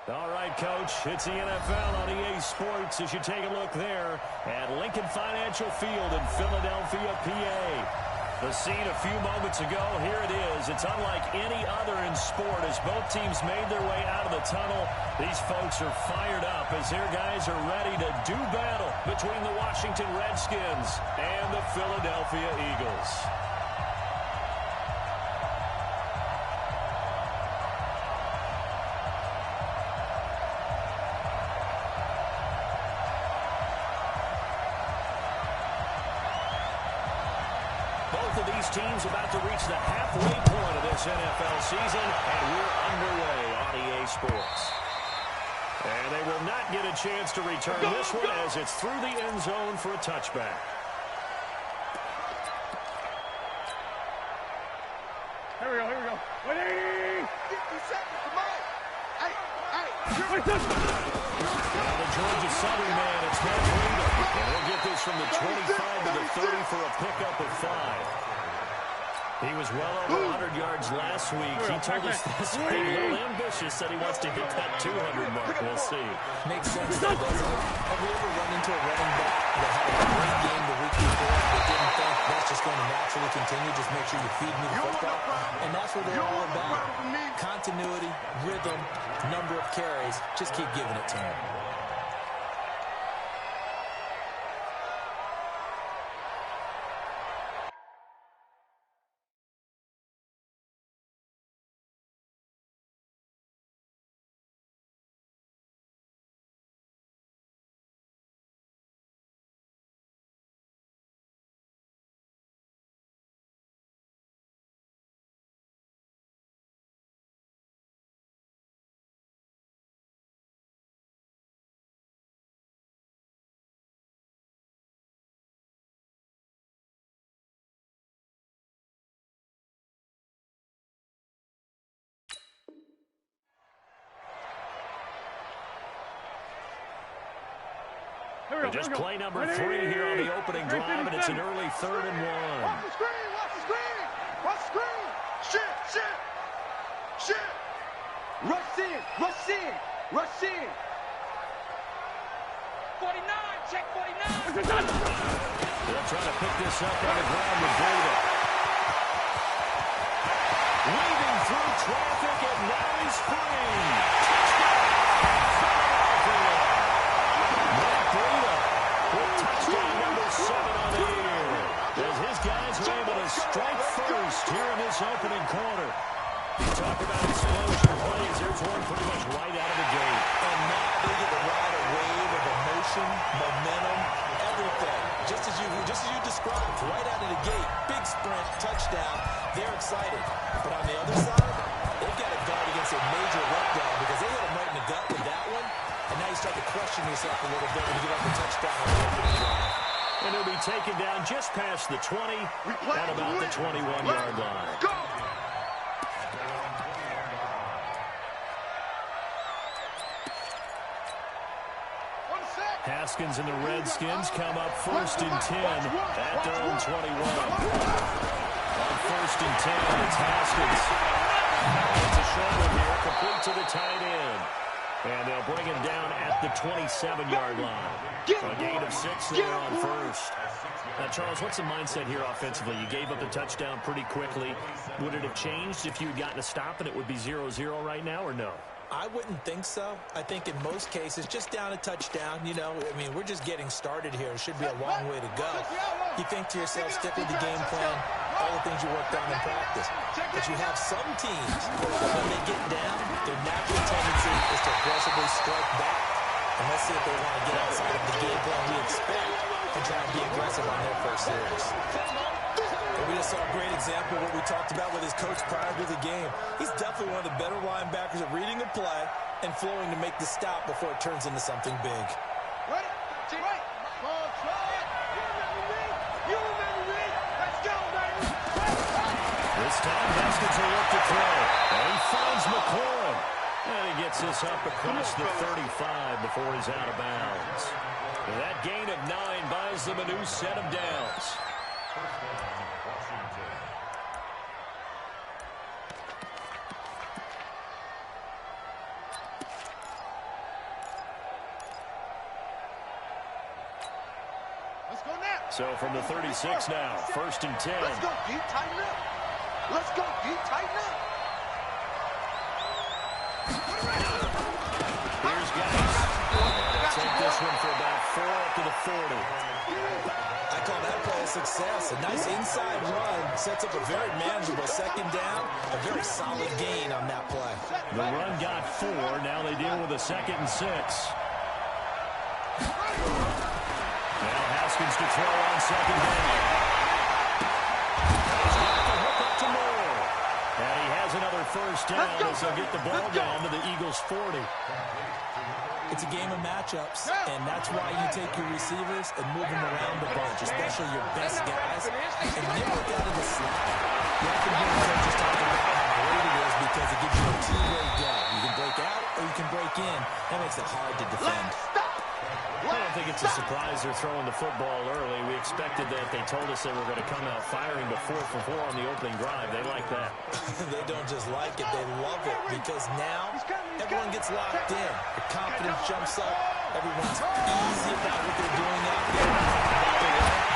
All right, Coach, it's the NFL on EA Sports as you take a look there at Lincoln Financial Field in Philadelphia, PA. The scene a few moments ago, here it is. It's unlike any other in sport as both teams made their way out of the tunnel. These folks are fired up as their guys are ready to do battle between the Washington Redskins and the Philadelphia Eagles. Both of these teams about to reach the halfway point of this NFL season, and we're underway on EA Sports. And they will not get a chance to return this one as it's through the end zone for a touchback. Here we go. 180! 50 seconds, come on! Hey! The Georgia Southern man, it's Matt Breida. And he'll get this from the 25 to the 30 for a pickup of 5. He was well over 100 yards last week. He told us this week, a little ambitious, said he wants to hit that 200 mark. We'll see. Makes sense, doesn't it? Have we ever run into a running back that had a great game the week before but didn't think that's just going to naturally continue? Just make sure you feed me the football. And that's what they're all about. Continuity, rhythm, number of carries. Just keep giving it to him. Just play number 3 here on the opening drive, and it's an early 3rd and 1. Watch the screen! Watch the screen! Watch the screen! Shit! Rush in! 49! Check 49! They'll try to pick this up on the ground with Breida. Weaving through traffic, and now he's free. Touchdown number 7 on the year, as his guys are able to strike first here in this opening quarter. You talk about explosion plays. There's one pretty much right out of the gate. And now they get to ride a wave of emotion, momentum, everything. Just as you described, right out of the gate, big sprint, touchdown. They're excited. But on the other side, they've got to guard against a major letdown because they hit him right in the gut with that one. And now you start to question yourself a little bit when you get up the touchdown on the opening drive. And he'll be taken down just past the 20 at about the 21-yard line. Go! Haskins and the Redskins come up 1st and 10 at their own 21. On 1st and 10, it's Haskins. It's a shoulder here, complete to the tight end. And they'll bring him down at the 27-yard line. A gain of 6 there on 1st. Now, Charles, what's the mindset here offensively? You gave up the touchdown pretty quickly. Would it have changed if you had gotten a stop and it would be 0-0 right now, or no? I wouldn't think so. I think in most cases, just down a touchdown, we're just getting started here. It should be a long way to go. You think to yourself, stick with the game plan, all the things you worked on in practice. But you have some teams that when they get down, their natural tendency is to aggressively strike back. And let's see if they want to get outside of the game plan we expect and try and be aggressive on their first series. And we just saw a great example of what we talked about with his coach prior to the game. He's definitely one of the better linebackers at reading a play and flowing to make the stop before it turns into something big. Right. Ball try. You remember me. Let's go, baby. This time, Haskins will look to throw. And he finds McLaurin. And he gets this up across the 35 before he's out of bounds. And that gain of 9 buys them a new set of downs. So from the 36 now, 1st and 10. Let's go, D. Tighten up. Let's go, D. Tighten up. Here's Geis. They'll take this one for about 4 up to the 40. I call that play a success. A nice inside run sets up a very manageable 2nd down. A very solid gain on that play. The run got 4. Now they deal with a 2nd and 6. Now Haskins to throw on 2nd down. He's got the hook up to Moore. And he has another 1st down as they'll get the ball down to the Eagles' 40. It's a game of matchups, and that's why you take your receivers and move them around a bunch, especially your best guys. And when they work out in the slot, you have to hear coaches talk about how great it is because it gives you a two-way go. You can break out or you can break in. That makes it hard to defend. I don't think it's a surprise they're throwing the football early. We expected that. They told us they were going to come out firing to 4 for 4 on the opening drive. They like that. They don't just like it, they love it, because now everyone gets locked in. The confidence jumps up. Everyone's easy about what they're doing out there.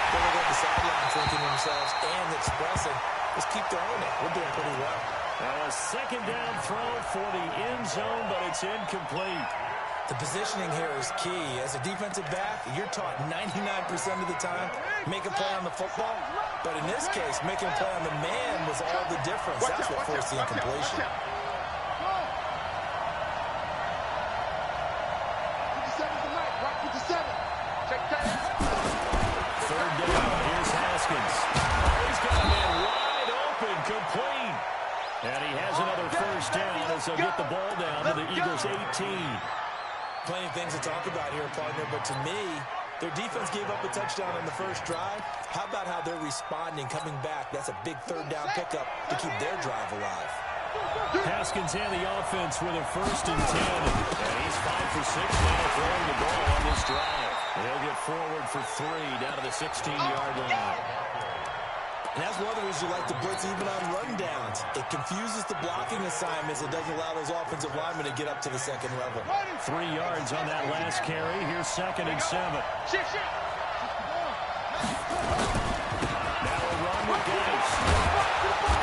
They're looking at the sideline thinking to themselves and expressing, just keep throwing it. We're doing pretty well. Now a 2nd down throw for the end zone, but it's incomplete. The positioning here is key. As a defensive back, you're taught 99% of the time, make a play on the football. But in this case, making a play on the man was all the difference. That's what forced the incompletion. 3rd down, here's Haskins. He's got a man wide open, complete. And he has another 1st down as they'll get the ball down to the Eagles' 18. Plenty of things to talk about here, partner, but to me, their defense gave up a touchdown on the 1st drive. How about how they're responding, coming back? That's a big 3rd down pickup to keep their drive alive. Haskins and the offense with a 1st and 10. And he's 5 for 6 now throwing the ball on this drive. They'll get forward for 3 down to the 16-yard line. And that's one of the reasons you like to blitz even on rundowns. It confuses the blocking assignments. It doesn't allow those offensive linemen to get up to the 2nd level. 3 yards on that last carry. Here's 2nd and 7. Now a run with Geis.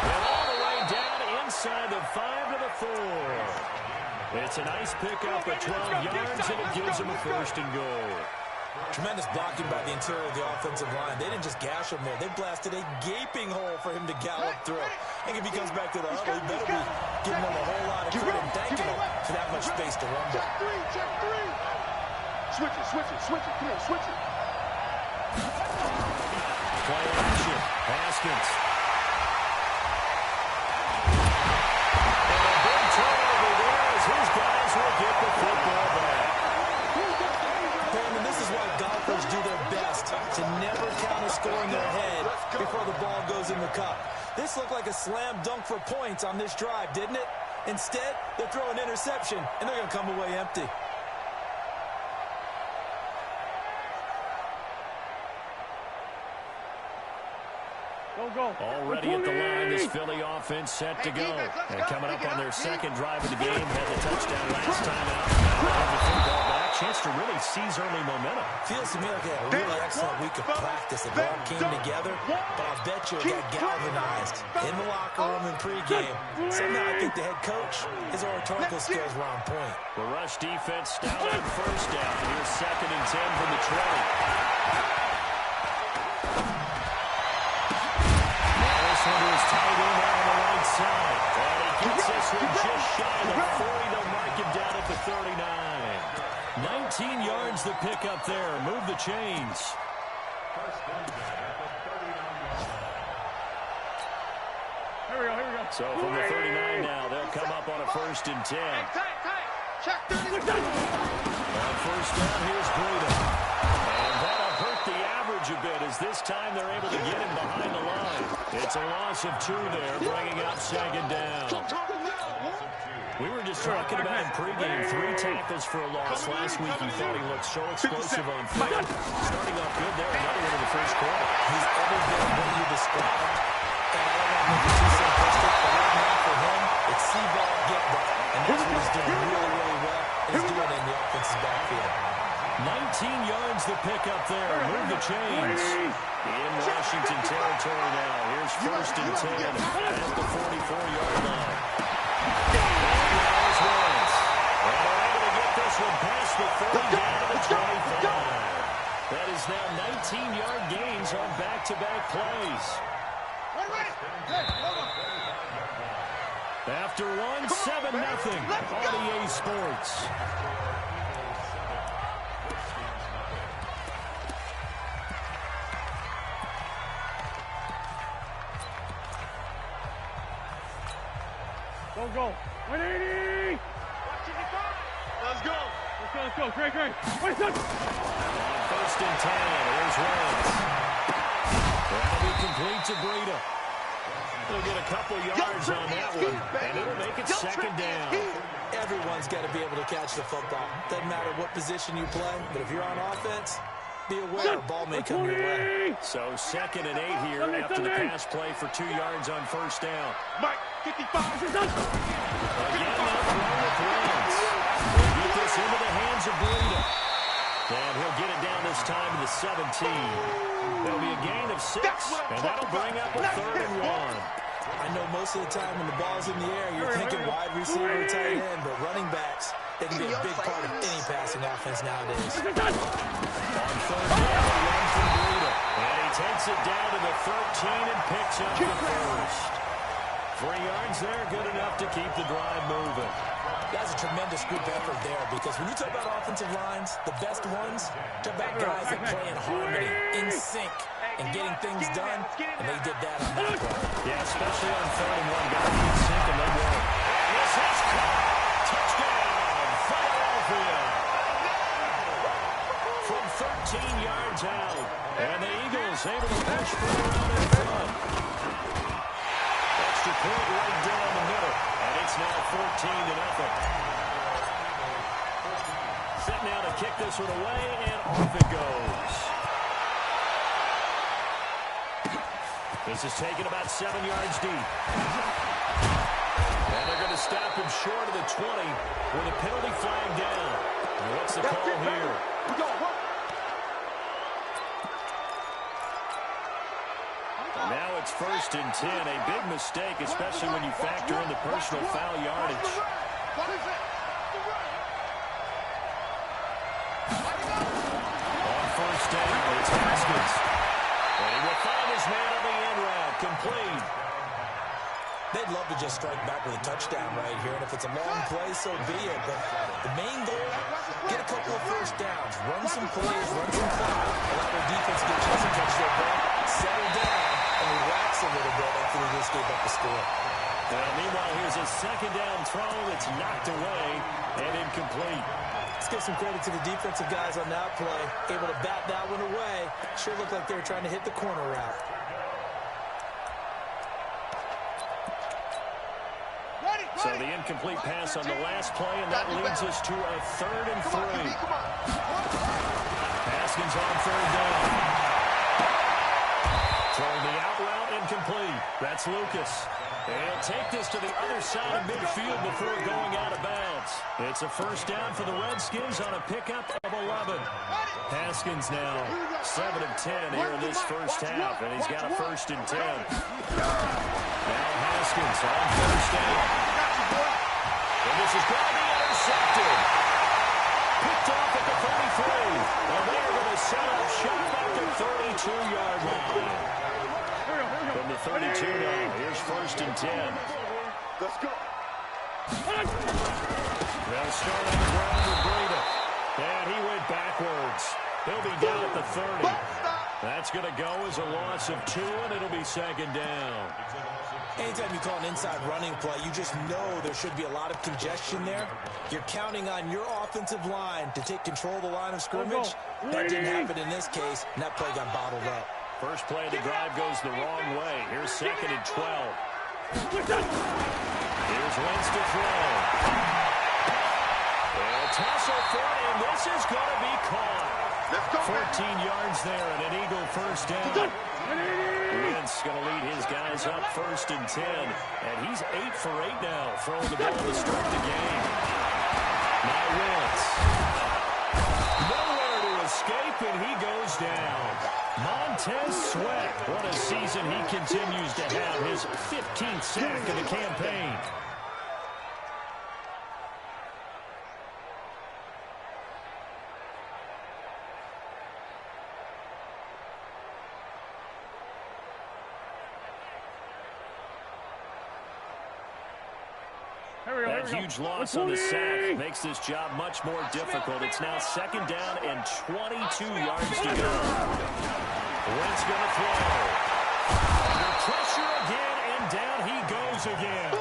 And all the way down inside the 5 to the 4. It's a nice pickup at 12 yards, and it gives him a 1st and goal. Tremendous blocking by the interior of the offensive line. They didn't just gash him there. They blasted a gaping hole for him to gallop through. I think if he comes back to the huddle, he better be giving them a whole lot of credit and thanking them for that much space to run back. Check 3. Switch it. Come on, switch it. Play action. Haskins. And a big turnover there as his guys will get the football back. Brandon, this is why golfers do their best to never count a score in their head before the ball goes in the cup. This looked like a slam dunk for points on this drive, didn't it? Instead, they're throwing interception, and they're going to come away empty. Already at the line, this Philly offense set to go. And coming up on their 2nd drive of the game, had the touchdown last time out. Now have the football back. Chance to really seize early momentum. Feels to me like they had a really excellent week of practice. It all came together, but I'll bet you it got galvanized in the locker room in pregame. Somehow I think the head coach, his oratorical skills were on point. The rush defense stout on 1st down. Here's 2nd and 10 from the 20. This one is tight end out on the right side. And he gets this one just shy of the 40. They'll mark him down at the 39. 19 yards the pickup there. Move the chains. Here we go. So from the 39 now, they'll come up on a 1st and 10. Check 30. On 1st down, here's Breida. And that'll hurt the average a bit as this time they're able to get him behind the line. It's a loss of 2 there, bringing up 2nd down. We were just talking about in pregame, 3 tackles for a loss. Last week he thought he looked so explosive on film. Starting off good there, another one in the 1st quarter. He's every bit of what you described. And I don't want to make it too simplistic, but right now for him, it's see ball, get ball. And that's what he's doing really, really well. And he's doing it in the offensive backfield. 19 yards the pickup there. Move the chains. In Washington territory now. Here's first and 10 at the 44-yard line. There's Wentz. And they're able to get this one past the 30 down to the 25. That is now 19-yard gains on back-to-back plays. After one, 7-0 on EA Sports. Go. 180! Let's go. Great. Wait, on first and 10, here's Wentz. That'll be complete to Breida. He'll get a couple yards on that one, and it'll make it second down. Everyone's got to be able to catch the football. Doesn't matter what position you play, but if you're on offense, be aware a ball may come your way. So 2nd and 8 here after the pass play for 2 yards on first down. Mike, 55. Again, they'll throw with Wentz. They'll get this into the hands of Breida. And he'll get it down this time to the 17. There'll be a gain of 6, and that'll bring up a 3rd and 1. I know most of the time when the ball's in the air, you're thinking wide receiver or tight end, but running backs, they can be a big part of any passing offense nowadays. On 3rd down, a run from Breida. And he takes it down to the 13 and picks up the first. 3 yards there, good enough to keep the drive moving. That's a tremendous group effort there, because when you talk about offensive lines, the best ones, talk about guys that play in harmony, in sync, and getting things done, and they did that on that play. Yeah, especially on 3rd and 1, guys in sync and they work. This is caught. Touchdown, Philadelphia. From 13 yards out, and the Eagles able to push further out in front. Extra point right down the middle, and it's now 14-0. Set now to kick this one away, and off it goes. This is taken about 7 yards deep. And they're going to stop him short of the 20 with a penalty flag down. And what's the call here? Now it's first and 10. A big mistake, especially when you factor in the personal foul yardage. On first down, it's Haskins. And he will find his man on the end route. Complete. They'd love to just strike back with a touchdown right here, and if it's a long play, so be it. But the main goal, get a couple of first downs, run some plays, run some clock, allow their defense to get a chance to catch their breath, settle down, and relax a little bit after they just gave up the score. Meanwhile, here's a second down throw that's knocked away and incomplete. Let's give some credit to the defensive guys on that play. Able to bat that one away. Sure looked like they were trying to hit the corner route. So the incomplete pass on the last play, and that leads us to a 3rd and 3. Haskins on 3rd down. Throwing the out route, incomplete. That's Lucas. He'll take this to the other side of midfield before going out of bounds. It's a first down for the Redskins on a pickup of 11. Haskins now 7 of 10 here in this first half, and he's got a 1st and 10. Now Haskins on first down. And this is going to be intercepted. Picked off at the 33. And they are going to set up shop at the 32-yard line. From the 32 now, here's 1st and 10. Let's go. They'll start on the ground with Breida. And he went backwards. He'll be down at the 30. That's going to go as a loss of 2, and it'll be 2nd down. Anytime you call an inside running play, you just know there should be a lot of congestion there. You're counting on your offensive line to take control of the line of scrimmage. That didn't happen in this case, and that play got bottled up. First play of the drive goes the wrong way. Here's 2nd and 12. Here's Wentz to throw. They'll tussle for it, and this is going to be caught. 14 yards there, and an Eagle first down. Wentz going to lead his guys up 1st and 10, and he's 8 for 8 now, throwing the ball to start the game. Now Wentz. Nowhere escape, and he goes down. Montez Sweat, what a season he continues to have, his 15th sack of the campaign. That huge loss on the sack makes this job much more difficult. It's now 2nd down and 22 yards to go. Wentz going to throw. Under pressure again, and down he goes again.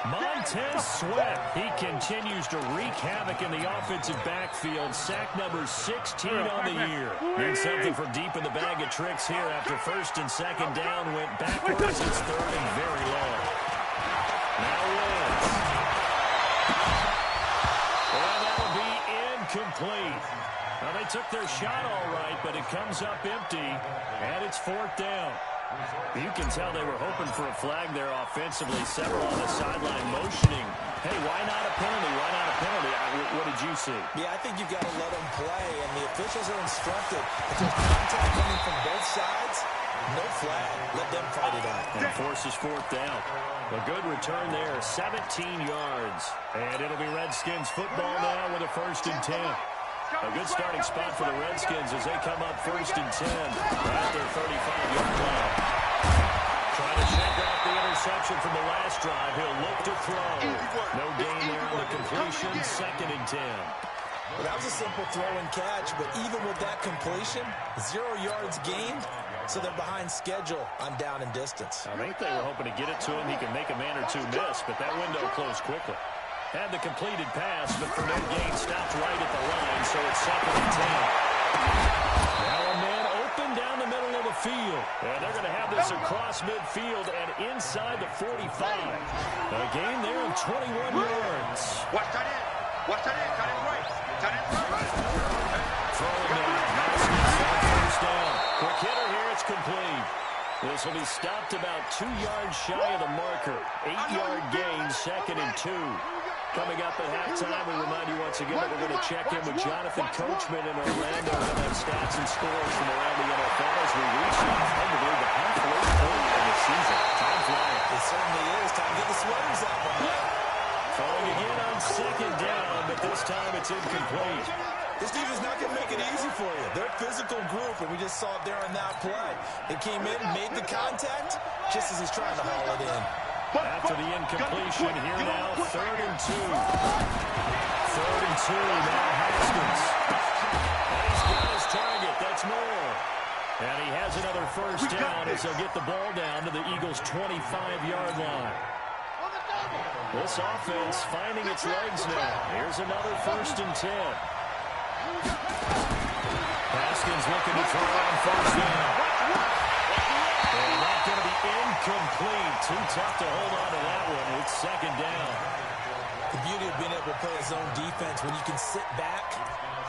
Montez Sweat, he continues to wreak havoc in the offensive backfield. Sack number 16 on the year. Need something from deep in the bag of tricks here after 1st and 2nd down went backwards. It's 3rd and very long. Now Wentz. And that'll be incomplete. Well, they took their shot all right, but it comes up empty, and it's 4th down. You can tell they were hoping for a flag there offensively. Several on the sideline motioning. Hey, why not a penalty? Why not a penalty? What did you see? Yeah, I think you've got to let them play, and the officials are instructed. If there's contact coming from both sides, no flag. Let them fight it out. And forces 4th down. A good return there, 17 yards. And it'll be Redskins football now with a 1st and 10. A good starting spot for the Redskins as they come up 1st and 10 at their 35-yard line. Trying to shake off the interception from the last drive. He'll look to throw. No gain there on the completion. 2nd and 10. Well, that was a simple throw and catch, but even with that completion, 0 yards gained, so they're behind schedule on down and distance. I think they were hoping to get it to him. He can make a man or two miss, but that window closed quickly. Had the completed pass, but for no gain, stopped right at the line, so it's 2nd and 10. Now a man open down the middle of the field. And they're going to have this across midfield and inside the 45. A gain there of 21 yards. Watch that in. Watch that in. Cut it right. Cut it right. Throwing down. Haskins on 1st down. Quick hitter here. It's complete. This will be stopped about 2 yards shy of the marker. 8-yard gain, 2nd and 2. Coming up at halftime, we remind you once again that we're going to check in with Jonathan Coachman in Orlando. We'll have stats and scores from around the NFL as we reach the halfway point of the season. Time flying. It certainly is. Time to get the sweaters out, my man. Throwing again on 2nd down, but this time it's incomplete. This defense is not going to make it easy for you. They're a physical group, and we just saw it there on that play. They came in, made the contact, just as he's trying to haul it in. After the incompletion, here now, 3rd and 2. 3rd and 2, now Haskins. And he's got his target, that's Moore. And he has another 1st down as they'll get the ball down to the Eagles' 25-yard line. This offense finding its legs now. Here's another 1st and 10. Haskins looking to throw on 1st down. And that's going to be incomplete. Too tough to hold on to that one. It's 2nd down. The beauty of being able to play a zone defense, when you can sit back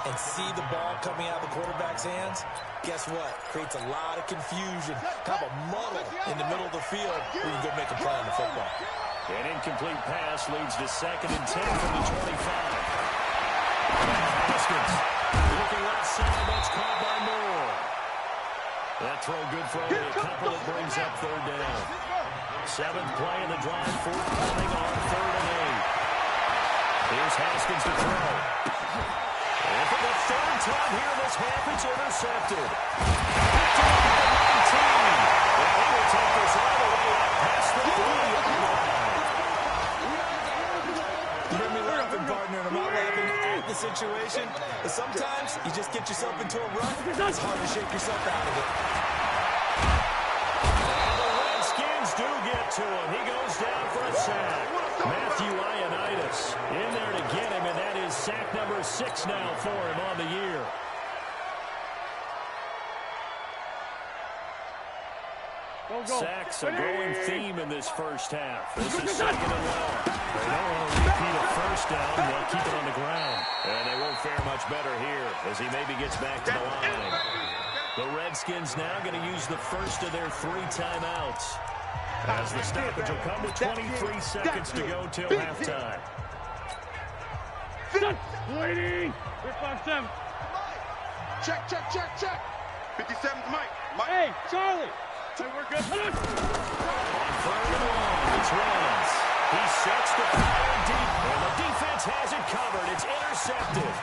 and see the ball coming out of the quarterback's hands, guess what? Creates a lot of confusion, kind of a muddle in the middle of the field where you go make a play on the football. An incomplete pass leads to 2nd and 10 from the 25. Haskins looking left side. That's caught by Moore. That throw good for only a couple. It brings up 3rd down. 7th play in the drive. 4th coming on 3rd and 8. Here's Haskins to throw. And for the 3rd time here in this half, it's intercepted. Picked up at the 19. And he will take this all the way up past the 40-yard line. You hear me laughing, partner, and I'm not laughing at the situation, but sometimes you just get yourself into a rut, it's hard to shake yourself out of it. And the Redskins do get to him. He goes down for a sack. Matthew Ioannidis in there to get him, and that is sack number 6 now for him on the year. Sacks a growing theme in this first half. This is 2nd and long. They don't want to repeat a 1st down. They'll keep it on the ground. And they won't fare much better here as he maybe gets back to the line. The Redskins now going to use the first of their 3 timeouts as the stoppage will come with 23 seconds to go till halftime. Lady! 5-7. Check, check, check, check. 57's Mike. Hey, Charlie. Hey, we're good. On 3rd and 1, it's Rollins. He sets the fire deep, and the defense has it covered. It's intercepted.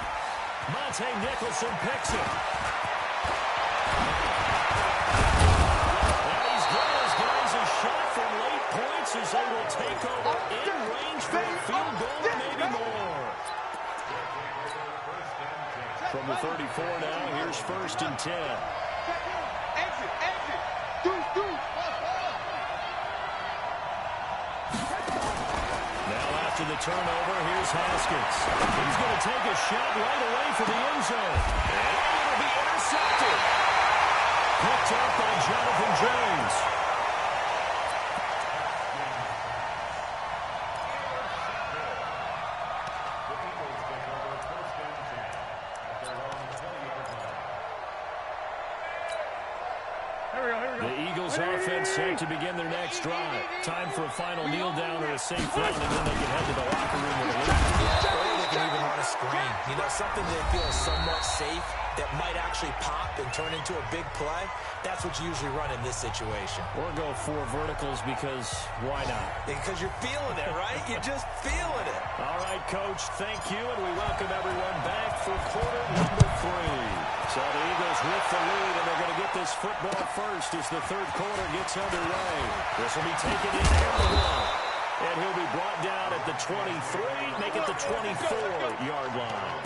Monte Nicholson picks it. And he's giving his guys a shot for late points as they will take over in range for a field goal or maybe more. From the 34 now, here's 1st and 10. Exit, exit. Deuce. Now after the turnover, here's Haskins. He's going to take a shot right away for the end zone. And it'll be intercepted. Picked up by Jonathan Jones. The Eagles offense set to begin their next drive. Time for a final kneel down or a safe run, and then they can head to the locker room with a lead. Yeah, or they can even run a screen. You know, something they feel somewhat safe that might actually pop and turn into a big play. That's what you usually run in this situation. Or go 4 verticals because why not? Because you're feeling it, right? You're just feeling it. All right, Coach, thank you, and we welcome everyone back for quarter number 3. So the Eagles with the lead, and they're going to get this football first as the 3rd quarter gets underway. This will be taken in at the 1. And he'll be brought down at the 23, make it the 24-yard line.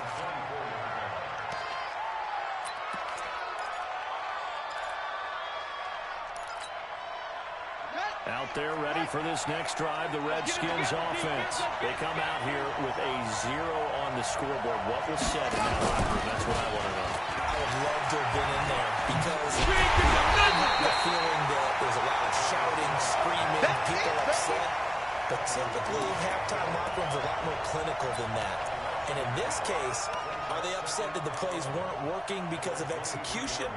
Out there ready for this next drive, the Redskins offense. They come out here with a 0 on the scoreboard. What was said in that locker room? That's what I want to know. I would love to have been in there because I have the feeling that there's a lot of shouting, screaming, people upset. But typically, halftime locker rooms are a lot more clinical than that. And in this case, are they upset that the plays weren't working because of execution?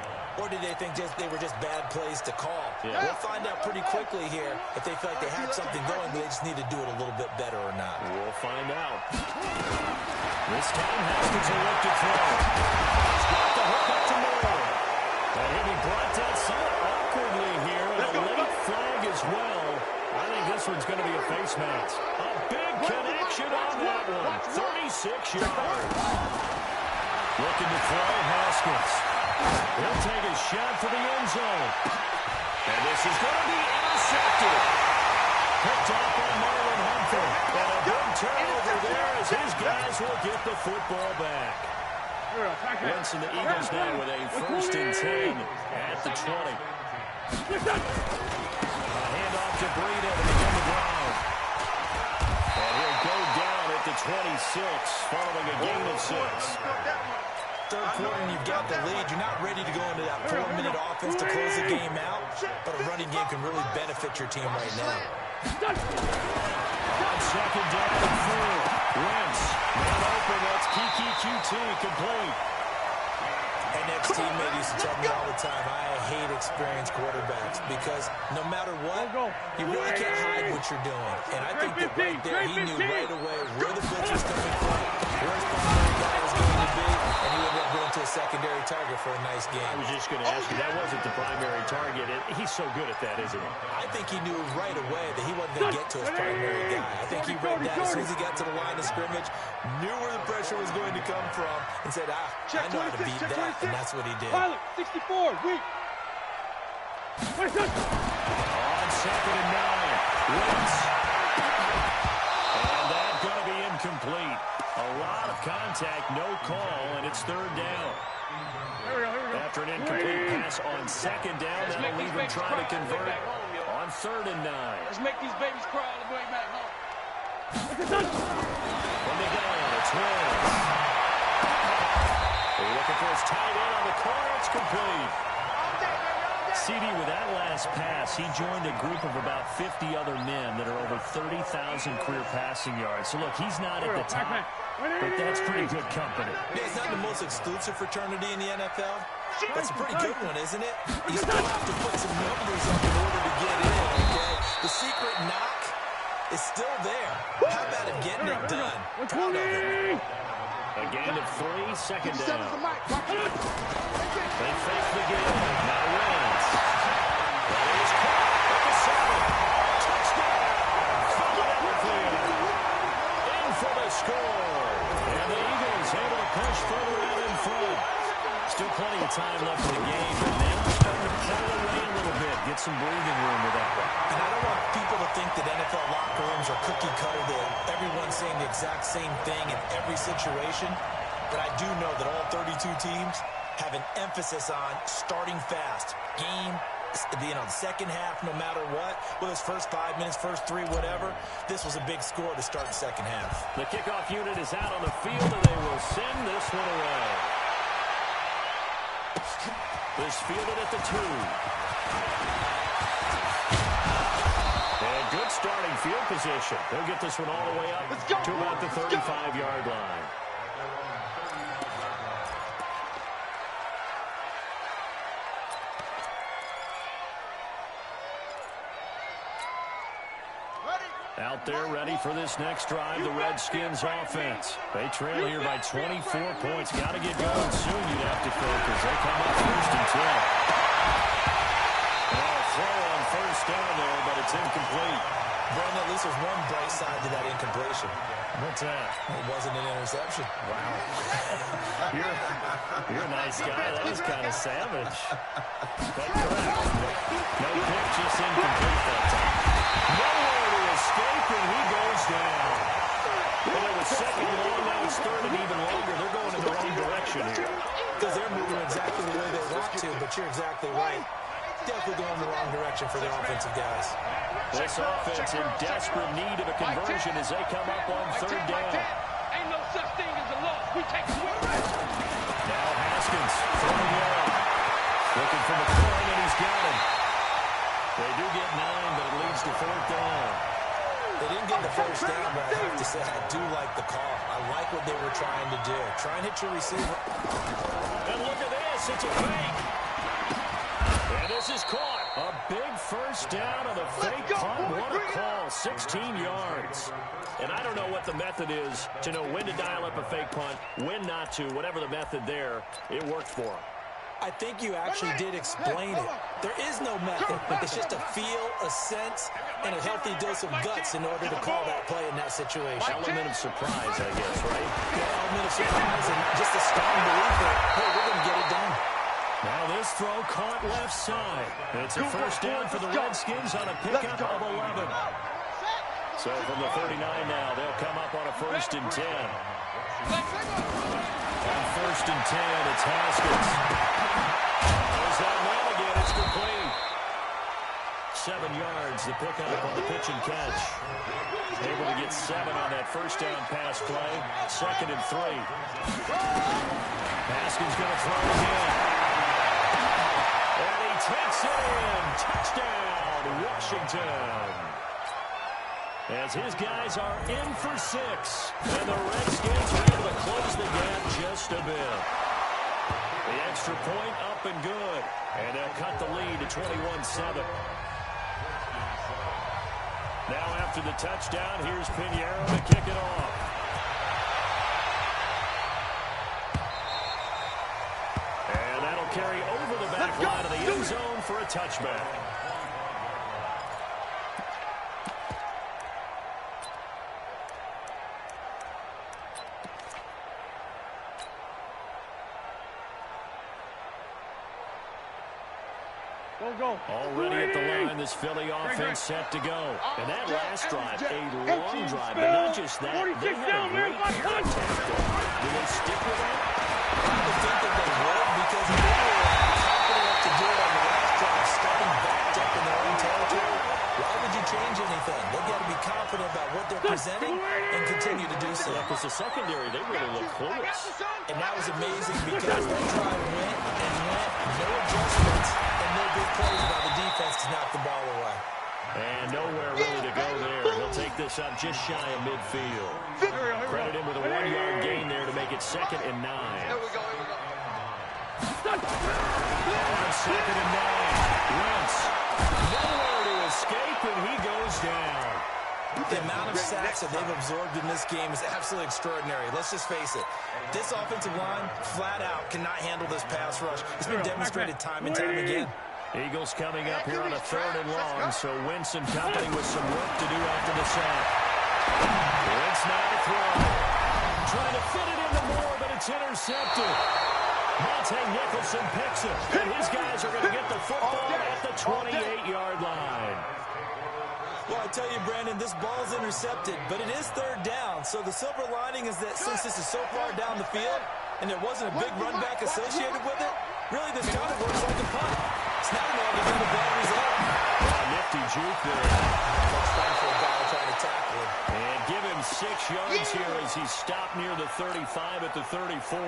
Or did they think they were just bad plays to call? Yeah. We'll find out pretty quickly here if they feel like they had something going, but they just need to do it a little bit better or not. We'll find out. This time, Haskins will look to throw. He's got the hook up to Moore. And he'll be brought down somewhat awkwardly here. And a late flag as well. I think this one's going to be a face mask. A big connection on that one. 36 yards. Looking to throw, Haskins. He'll take a shot for the end zone. And this is going to be intercepted. Picked up by Marlon Humphrey. And a big turnover there as his guys will get the football back. Wentz and the Eagles now with a 1st and 10 at the 20. A handoff to Breida to begin the drive. And he'll go down at the 26 following a gain of 6. 3rd quarter and you've got the lead. You're not ready to go into that 4-minute offense to close the game out, but a running game can really benefit your team right now. On 2nd down and 4. Wentz, man open, that's Kiki QT, complete. An ex-teammate used to tell me all the time, I hate experienced quarterbacks because no matter what, you really can't hide what you're doing. And I think that right there, he knew right away where the blitz was coming from, where his primary guy was going to be, and he ended up going to a secondary target for a nice game. I was just going to ask you, that wasn't the primary target. He's so good at that, isn't he? I think he knew right away that he wasn't going to get to his primary guy. I think he read that as soon as he got to the line of scrimmage, knew where the pressure was going to come from, and said, I know how to beat that, and that's what he did. Pilot, 64, weak. On 2nd and 9, Wentz. And that's going to be incomplete. A lot of contact, no call, and it's 3rd down. Here we go. After an incomplete pass on 2nd down, that'll leave him trying to convert on 3rd and 9. Let's make these babies cry on the way back home. From the gun, it's Wentz. They're looking for his tight end on the corner. It's complete. CD, with that last pass, he joined a group of about 50 other men that are over 30,000 career passing yards. So, look, he's not at the top, but that's pretty good company. Yeah, it's not the most exclusive fraternity in the NFL. That's a pretty good one, isn't it? You still have to put some numbers up in order to get in, okay? The secret knock is still there. How about him getting it done? Proud of him. A gain of 3, second down. They fake the game. Now Wentz. That is caught at the 7. Touchdown. Philadelphia. In for the score. And the Eagles able to push further out in front. Still plenty of time left in the game, but now starting to pull away a little bit. Get some breathing room with that one. And I don't want people to think that NFL locker rooms are cookie cutter, that everyone's saying the exact same thing in every situation. But I do know that all 32 teams have an emphasis on starting fast. Game, the second half, no matter what, whether it's first 5 minutes, first 3, whatever, this was a big score to start the second half. The kickoff unit is out on the field, and they will send this one away. This fielded at the 2. And good starting field position. They'll get this one all the way up to about the 35-yard line. Out there ready for this next drive, the Redskins offense. They trail here by 24 points. Got to get going soon, you'd have to think, as they come up first and 10. Throw on first down there, but it's incomplete. Brandon, at least there's one bright side to that incompletion. What's that? It wasn't an interception. Wow. You're a nice guy. That was kind of savage. But correct. No pick, just incomplete that time. Nowhere to escape, and he goes down. Well, it was second and long. Now it's third and even longer. They're going in the wrong direction here. Because they're moving exactly the way they want to, but you're exactly right. Definitely going in the wrong direction for the offensive guys. This offense in desperate need of a conversion as they come up on third down. Ain't no such thing as a loss. We take it. Now Haskins throwing out. Looking for McLaurin, and he's got him. They do get 9, but it leads to fourth down. They didn't get the first down, but I have to say I do like the call. I like what they were trying to do. Try and hit your receiver. And look at this. It's a fake. And this is caught. A big first down on the fake punt. What a call. 16 yards. And I don't know what the method is to know when to dial up a fake punt, when not to. Whatever the method there, it worked for him. I think you actually did explain it. There is no method. It's just a feel, a sense, and a healthy dose of guts in order to call that play in that situation. Element of surprise, I guess, right? Yeah, element of surprise and just a strong belief that, hey, we're going to get it done. Now this throw caught left side. It's a first down for the Redskins on a pickup of 11. So from the 39 now, they'll come up on a first and 10. On first and 10, it's Haskins. There's that man again. It's complete. 7 yards, the pickup on the pitch and catch. Able to get 7 on that first down pass play. Second and 3. Haskins going to throw again. And he takes it in. Touchdown, Washington. As his guys are in for 6. And the Redskins are able to close the gap just a bit. The extra point up and good. And they'll cut the lead to 21-7. Now after the touchdown, here's Pinheiro to kick it off. And that'll carry over the back line of the end zone for a touchback. Already at the line, this Philly offense set to go. And that last drive, a long drive, but not just that. They had a great contact there. Do they stick with that? I think that they would because they were confident enough to do it on the last drive, stepping back up in their own territory. Why would you change anything? They've got to be confident about what they're presenting and continue to do so. Because the secondary, they really look clueless. And that was amazing because that drive went and went, no adjustments, and no big plays by the defense to knock the ball away. And nowhere really to go there. He'll take this up just shy of midfield. Credit him with a 1-yard gain there to make it 2nd and 9. Here we go. On 2nd and 9. Wentz. Nowhere to escape, and he goes down. The amount of sacks that they've absorbed in this game is absolutely extraordinary. Let's just face it. This offensive line, flat out, cannot handle this pass rush. It's been demonstrated time and time again. Eagles coming up here on a 3rd and long, so Wentz and company with some work to do after the sack. Wentz now to throw. Trying to fit it into Moore, but it's intercepted. Monte Nicholson picks it, and his guys are going to get the football at the 28-yard line. Well, I tell you, Brandon, this ball's intercepted, but it is 3rd down. So the silver lining is that since this is so far down the field and there wasn't a big run back associated with it, really this kind of works like a punt. It's not an altogether bad result. Nifty juke there. Much fun for a guy trying to tackle him. And give him 6 yards here as he stopped near the 35 at the 34.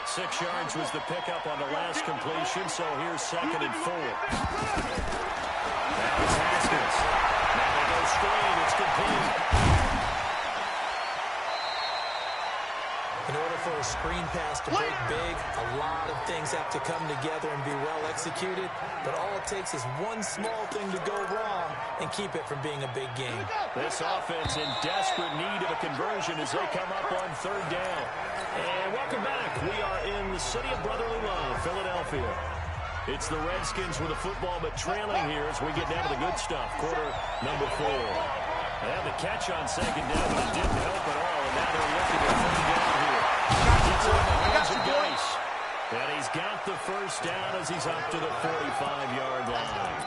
6 yards was the pickup on the last completion, so here's 2nd and 4. That was Haskins. Now they go screen. It's complete. In order for a screen pass to break big, a lot of things have to come together and be well executed. But all it takes is one small thing to go wrong and keep it from being a big game. This offense in desperate need of a conversion as they come up on 3rd down. And welcome back. We are in the city of brotherly love, Philadelphia. It's the Redskins with the football, but trailing here as we get down to the good stuff. Quarter number 4. They had the catch on 2nd down, but it didn't help at all. And now they're looking at 3rd down here. Gets it in the hands of Geis. And he's got the 1st down as he's up to the 45-yard line.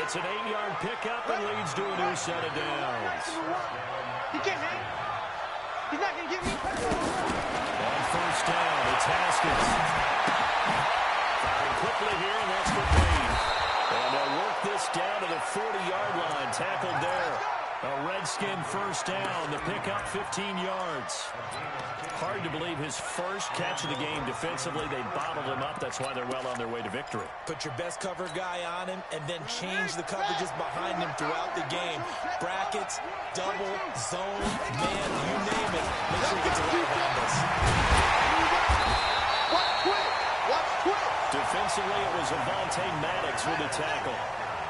It's an 8-yard pickup and leads to a new set of downs. He can't hang. He's not going to get me. On 1st down, it's Haskins. Firing quickly here, and that's complete. And they'll work this down to the 40-yard line. Tackled there. A Redskin 1st down. The pickup 15 yards. Hard to believe his first catch of the game defensively. They bottled him up. That's why they're well on their way to victory. Put your best cover guy on him and then change the coverages behind him throughout the game. Brackets, double, zone, man, you name it. Make sure he gets a right behind us. Watch quick. Defensively, it was Avonte Maddox with the tackle.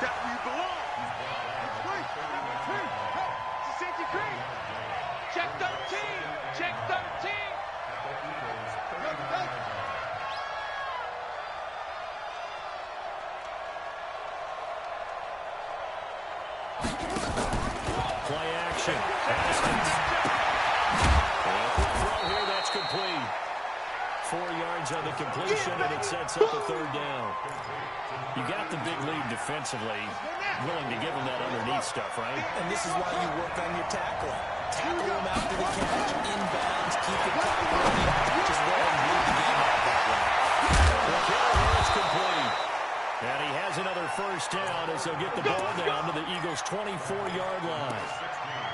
That's where you belong. Safety cream. Check 13. Check 13. Play action. Haskins. And a quick throw here. That's complete. 4 yards on the completion, and it sets up a 3rd down. You got the big lead defensively. Willing to give him that underneath stuff, right? And this is why you work on your tackling. Tackle him after the catch, inbounds, keep your clock running. Just let him lead the game out that way. The kill here is complete. And he has another 1st down as they'll get the ball down to the Eagles' 24-yard line.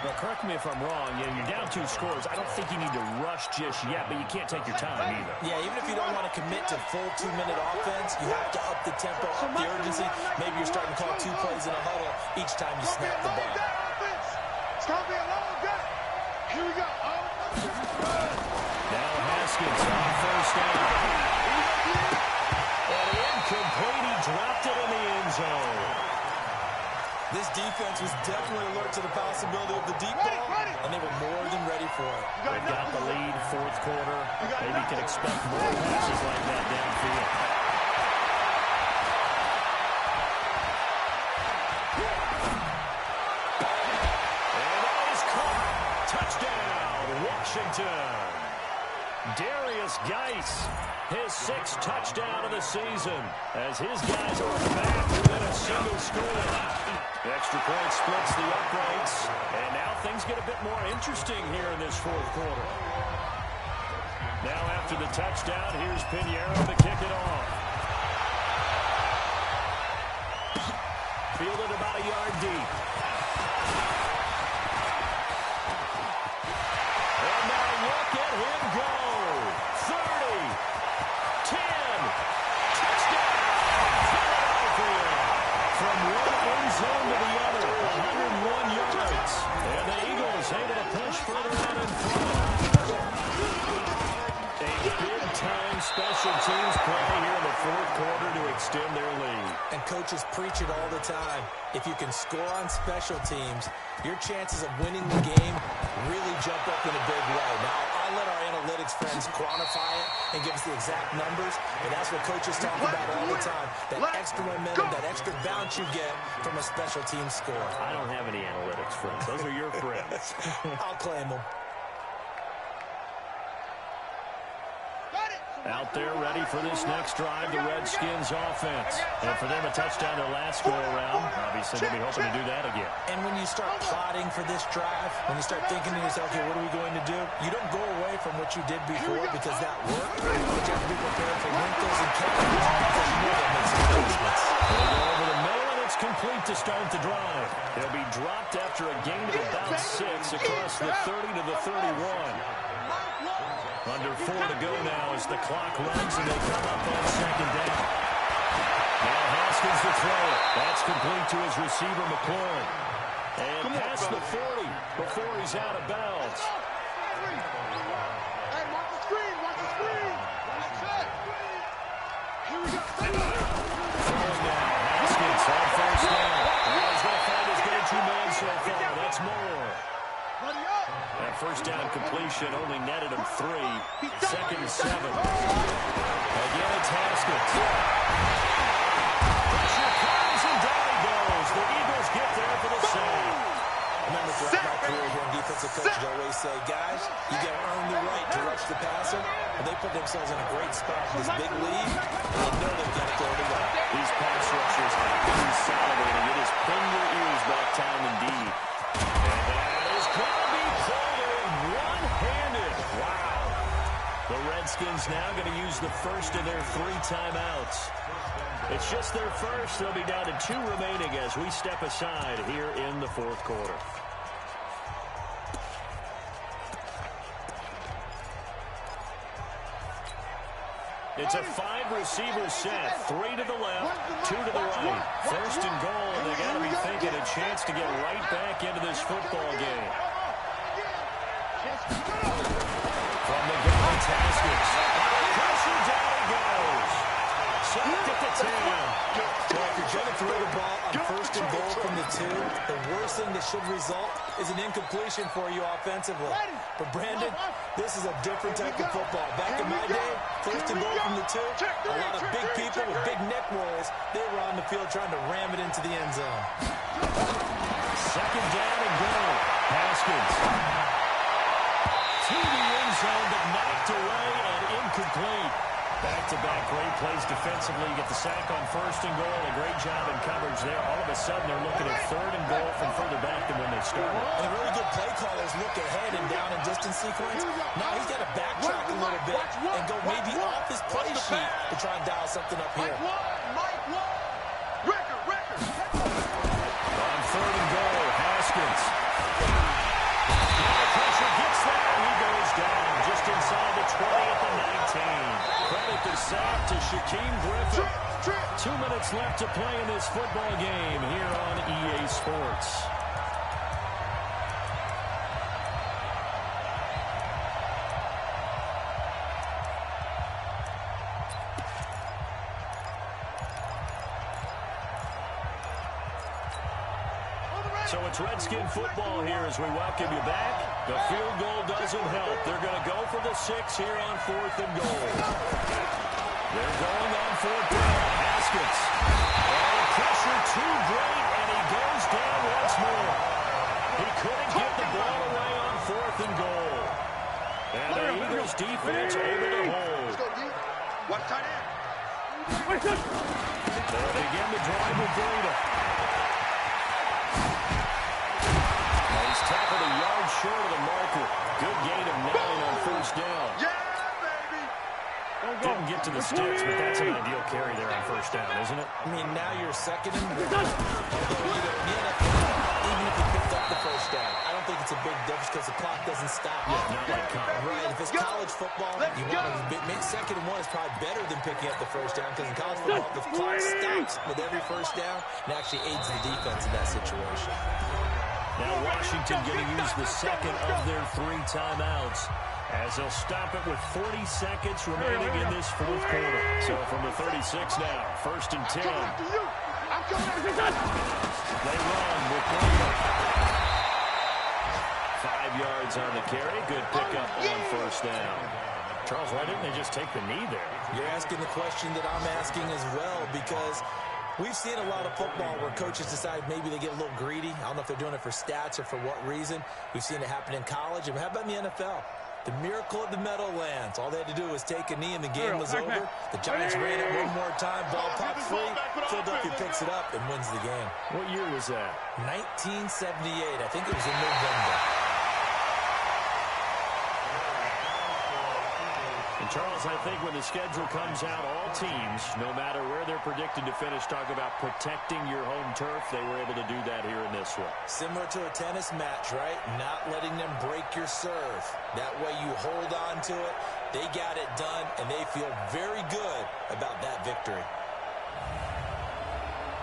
Now, correct me if I'm wrong. You're down 2 scores. I don't think you need to rush just yet, but you can't take your time either. Yeah, even if you don't want to commit to full 2-minute offense, you have to up the tempo, up the urgency. Maybe you're starting to call 2 plays in a huddle each time you snap the ball. It's going to be a long day. Here we go. Now Haskins on 1st down. And incomplete. He dropped it in the end zone. This defense was definitely alert to the possibility of the deep ball, and they were more than ready for it. They've got the lead, 4th quarter. Maybe can expect more passes like that downfield. And that is caught. Touchdown, Washington. Darius Geis, his 6th touchdown of the season, as his guys are back within a single score. Extra point splits the uprights, and now things get a bit more interesting here in this 4th quarter. Now after the touchdown, here's Pinheiro to kick it off. Fielded about a yard deep. And now look at him go. 30, 10, touchdown, Philadelphia. From one end zone to the other, 101 yards. And the Eagles able to push further out in front. A big-time special teams play here in the fourth quarter to extend their lead. And coaches preach it all the time. If you can score on special teams, your chances of winning the game really jump up in a big way. Now, I'll let our analytics friends quantify it and give us the exact numbers, but that's what coaches talk about all the time. That extra momentum, that extra bounce you get from a special team score. I don't have any analytics friends. Those are your friends. I'll claim them. Out there ready for this next drive, the Redskins offense. And for them, a touchdown their last go-around. Obviously, they'll be hoping to do that again. And when you start plotting for this drive, when you start thinking to yourself, okay, what are we going to do? You don't go away from what you did before because that worked. But you have to be prepared for wrinkles and chaos because you know that makes some adjustments. They'll go over the middle, and it's complete to start the drive. They'll be dropped after a gain of about 6 across the 30 to the 31. Under 4 to go now as the clock runs and they come up on second down. Now Haskins to throw it. That's complete to his receiver, McLaurin. And past the 40 before he's out of bounds. Hey, watch the screen, watch the screen. Here we go. Throwing now. Haskins on first down. He's going to find his go-to man so far. That's Moore. That first down completion only netted him 3. Second and 7. Again, it's Haskins. Pressure comes and down he goes. The Eagles get there for the save. Remember, throughout my career here in defensive coaches always say, guys, you got to earn the right to rush the passer. And they put themselves in a great spot in this big lead. They know they've got to throw the ball. These pass rushers have been salivating. It is pin your ears back time indeed. And that is going to be pulled in one-handed. Wow. The Redskins now going to use the first of their 3 timeouts. It's just their first. They'll be down to 2 remaining as we step aside here in the fourth quarter. It's a 5-receiver set. 3 to the left, 2 to the right. First and goal, and they got to be thinking a chance to get right back into this football game. From the gun, it's Haskins. Pressure down he goes. Sacked at the 10. Well, if you're going to throw the ball on first and goal from the 2, the worst thing that should result is an incompletion for you offensively. But, Brandon, this is a different type of football. Back in my day, first and goal from the 2, a lot of big people with big neck rolls, they were on the field trying to ram it into the end zone. Second down and goal. Haskins. To the end zone, but knocked away and incomplete. Back-to-back great plays defensively. You get the sack on first and goal. A great job in coverage there. All of a sudden, they're looking at third and goal from further back than when they started. And really good play callers look ahead and down and distance sequence. Now he's got to backtrack a little bit and go maybe off his play sheet to try and dial something up here. On third and goal, Haskins. Pressure gets there, and he goes down just inside the 20 at the 19. Credit the sack to Shaquem Griffin. 2 minutes left to play in this football game here on EA Sports. So it's Redskin football here as we welcome you back. The field goal doesn't help. They're going to go for the 6 here on 4th and goal. They're going on 4th down. Haskins. Oh, pressure too great, and he goes down once more. He couldn't get the ball away on 4th and goal. And the Eagles defense able to hold. Watch tight end. They'll begin the drive with Breida. He's tackled a yard short of the marker. Good gain of 9 on first down. Yeah, baby. Didn't get to the sticks, but that's an ideal carry there on first down, isn't it? I mean, now you're second and 1. Although, even if you picked up the first down, I don't think it's a big difference because the clock doesn't stop yet. Not like college. Right, if it's college football, you want to second and 1 is probably better than picking up the first down because in college football, the clock stops with every first down and actually aids the defense in that situation. Now Washington going to use the second of their 3 timeouts, as they'll stop it with 40 seconds remaining in this fourth quarter. So from the 36 now, 1st and 10. They run with Williams. 5 yards on the carry. Good pickup on 1st down. Charles, why didn't they just take the knee there? You're asking the question that I'm asking as well, because we've seen a lot of football where coaches decide maybe they get a little greedy. I don't know if they're doing it for stats or for what reason. We've seen it happen in college. And how about in the NFL? The miracle of the Meadowlands. All they had to do was take a knee and the game was over. The Giants ran it one more time. Ball popped free. Philadelphia picks it up and wins the game. What year was that? 1978. I think it was in November. And Charles, I think when the schedule comes out, all teams, no matter where they're predicted to finish, talk about protecting your home turf. They were able to do that here in this one. Similar to a tennis match, right? Not letting them break your serve. That way you hold on to it. They got it done, and they feel very good about that victory.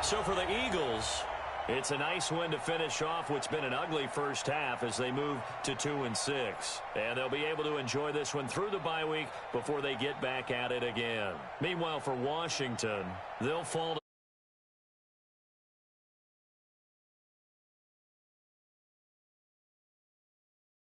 So for the Eagles, it's a nice win to finish off what's been an ugly first half as they move to 2-6. And they'll be able to enjoy this one through the bye week before they get back at it again. Meanwhile, for Washington, they'll fall